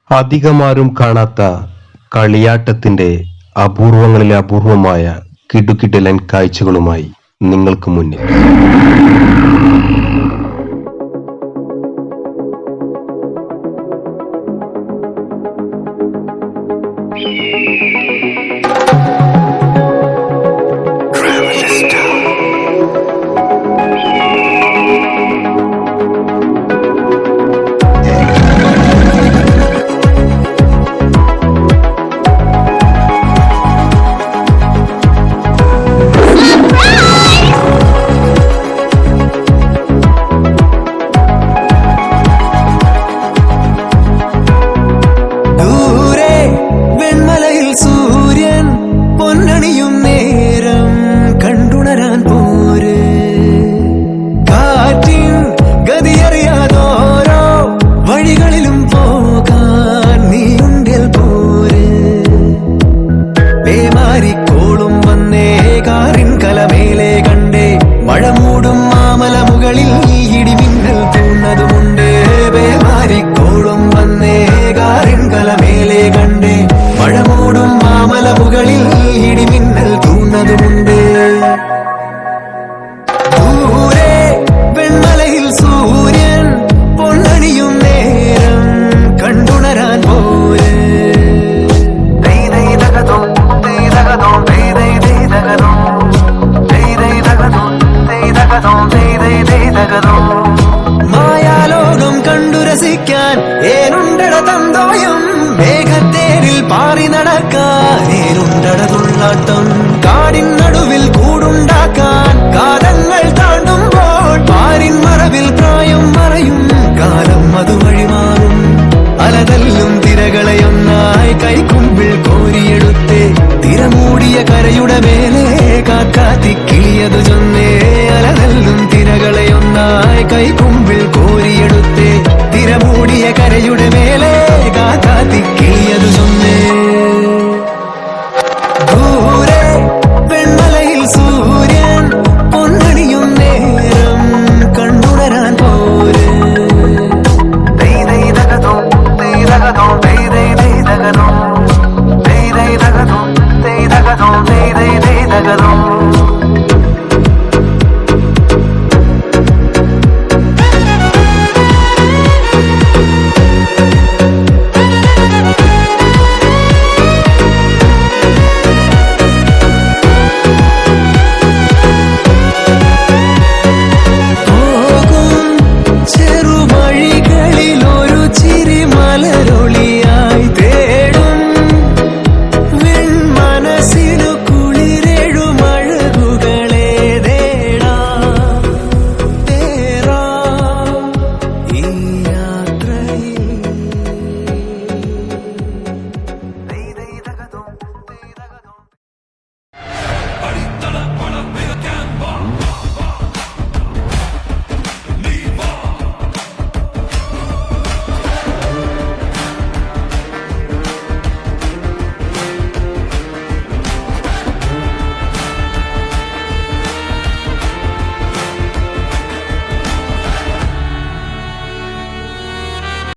അധികമാരും കാണാത്ത കളിയാട്ടത്തിന്റെ അപൂർവങ്ങളിലെ അപൂർവമായ കിടുകിടലൻ കാഴ്ചകളുമായി നിങ്ങൾക്ക് മുന്നിൽ മായാലോകം കണ്ടു രസിക്കാൻ ഏനുണ്ടട തന്തോയം മേഘത്തേരിൽ പാറി നടക്കാൻ ഏനുണ്ടട തുള്ളാട്ടം കാടിൻ നടുവിൽ കൂടുണ്ടാക്കാൻ കാലങ്ങൾ താണ്ടുമ്പോൾ പാരിൻ മറവിൽ പ്രായം മറയും കാലം അതുവഴി മാറും അലതല്ലും തിരകളെയൊന്നായി കൈക്കുമ്പിൽ കോരിയെടുത്തേ തിരമൂടിയ കരയുടെ മേലെ